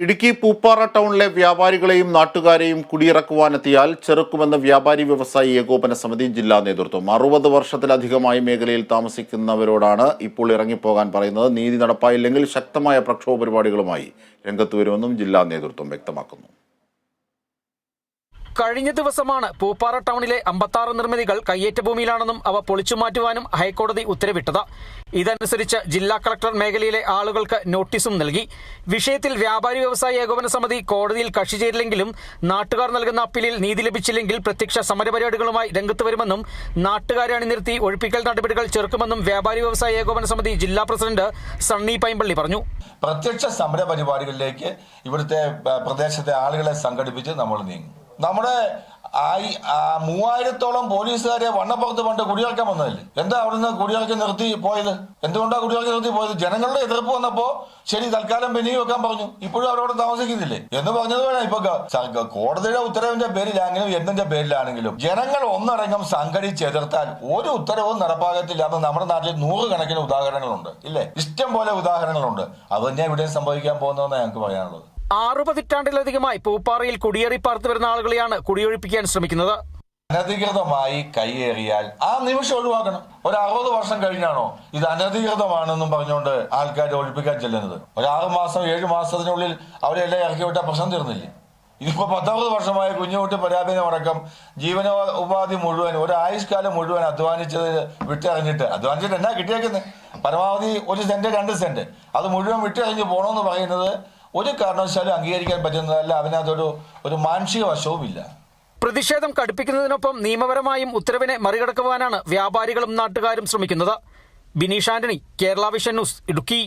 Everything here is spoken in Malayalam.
ഇടുക്കി പൂപ്പാറ ടൗണിലെ വ്യാപാരികളെയും നാട്ടുകാരെയും കുടിയിറക്കുവാനെത്തിയാൽ ചെറുക്കുമെന്ന് വ്യാപാരി വ്യവസായി ഏകോപന സമിതി ജില്ലാ നേതൃത്വം. 60 വർഷത്തിലധികമായി മേഖലയിൽ താമസിക്കുന്നവരോടാണ് ഇപ്പോൾ ഇറങ്ങിപ്പോകാൻ പറയുന്നത്. നീതി നടപ്പായില്ലെങ്കിൽ ശക്തമായ പ്രക്ഷോഭ പരിപാടികളുമായി രംഗത്ത് വരുമെന്നും ജില്ലാ നേതൃത്വം വ്യക്തമാക്കുന്നു. കഴിഞ്ഞ ദിവസമാണ് പൂപ്പാറ ടൗണിലെ 56 നിർമ്മിതികൾ കയ്യേറ്റ ഭൂമിയിലാണെന്നും അവ പൊളിച്ചുമാറ്റുവാനും ഹൈക്കോടതി ഉത്തരവിട്ടത്. ഇതനുസരിച്ച് ജില്ലാ കളക്ടർ മേഖലയിലെ ആളുകൾക്ക് നോട്ടീസും നൽകി. വിഷയത്തിൽ വ്യാപാരി വ്യവസായി ഏകോപന സമിതി കോടതിയിൽ കക്ഷി ചേരില്ലെങ്കിലും നാട്ടുകാർ നൽകുന്ന അപ്പീലിൽ നീതി ലഭിച്ചില്ലെങ്കിൽ പ്രത്യക്ഷ സമരപരിപാടികളുമായി രംഗത്ത് വരുമെന്നും നാട്ടുകാരെ അണിനിർത്തി ഒഴിപ്പിക്കൽ നടപടികൾ ചെറുക്കുമെന്നും വ്യാപാരി വ്യവസായി ഏകോപന സമിതി ജില്ലാ പ്രസിഡന്റ് സണ്ണി പൈമ്പള്ളി പറഞ്ഞു. പ്രത്യക്ഷ സമര പരിപാടികളിലേക്ക് ഇവിടുത്തെ പ്രദേശത്തെ ആളുകളെ സംഘടിപ്പിച്ച് നമ്മൾ നീങ്ങും. നമ്മുടെ 3000-ഓളം പോലീസുകാരെ വണ്ണപ്പുറത്ത് പണ്ട് കുടിയിറക്കാൻ വന്നതല്ലേ? എന്താ അവിടുന്ന് കുടിയിറക്കി നിർത്തി പോയത്? എന്തുകൊണ്ടാണ് കുടിയിറക്കി നിർത്തി പോയത്? ജനങ്ങളുടെ എതിർപ്പ് വന്നപ്പോ ശരി തൽക്കാലം വെനിയും വെക്കാൻ പറഞ്ഞു. ഇപ്പോഴും അവരവിടെ താമസിക്കുന്നില്ലേ എന്ന് പറഞ്ഞത് വേണം. ഇപ്പൊ കോടതിയുടെ ഉത്തരവിന്റെ പേരിലാണെങ്കിലും എന്തിന്റെ പേരിലാണെങ്കിലും ജനങ്ങൾ ഒന്നടങ്കം സംഘടിച്ചെതിർത്താൽ ഒരു ഉത്തരവും നടപ്പാകത്തില്ല എന്ന് നമ്മുടെ നാട്ടിൽ 100 കണക്കിന് ഉദാഹരണങ്ങളുണ്ട്, ഇല്ലേ? ഇഷ്ടം പോലെ ഉദാഹരണങ്ങളുണ്ട്. അത് തന്നെ ഇവിടെ സംഭവിക്കാൻ പോകുന്നതെന്ന് ഞങ്ങൾക്ക് പറയാനുള്ളത്. 6 പതിറ്റാണ്ടിലധികമായി പൂപ്പാറയിൽ കുടിയേറി പാർത്തു വരുന്ന ആളുകളെയാണ് കുടിയൊഴിപ്പിക്കാൻ ശ്രമിക്കുന്നത്. അനധികൃതമായി കൈയേറിയാൽ ആ നിമിഷം ഒഴിവാക്കണം. ഒരു 60 വർഷം കഴിഞ്ഞാണോ ഇത് അനധികൃതമാണെന്നും പറഞ്ഞുകൊണ്ട് ആൾക്കാരെ ഒഴിപ്പിക്കാൻ ചെല്ലുന്നത്? ഒരു 6 മാസം 7 മാസത്തിനുള്ളിൽ അവരെല്ലാം ഇറക്കി വിട്ടാൽ പ്രശ്നം തീർന്നില്ലേ? ഇതിപ്പോ 10-60 വർഷമായ കുഞ്ഞുകുട്ടി പരാധീനമടക്കം ജീവനോപാധി മുഴുവൻ ഒരു ആയുഷ്കാലം മുഴുവൻ അധ്വാനിച്ചത് വിട്ടെറിഞ്ഞിട്ട് എന്നാ കിട്ടിയേക്കുന്നത്? പരമാവധി 1 സെന്റ് 2 സെന്റ് അത് മുഴുവൻ വിട്ടെറിഞ്ഞ് പോകണമെന്ന് പറയുന്നത് ഒരു കാരണവശാലും അംഗീകരിക്കാൻ പറ്റുന്നതല്ല. അതിനകത്തൊരു മാനുഷിക വശവുമില്ല. പ്രതിഷേധം കടുപ്പിക്കുന്നതിനൊപ്പം നിയമപരമായും ഉത്തരവിനെ മറികടക്കുവാനാണ് വ്യാപാരികളും നാട്ടുകാരും ശ്രമിക്കുന്നത്. Bineesh Antony, Kerala vision news, Idukki.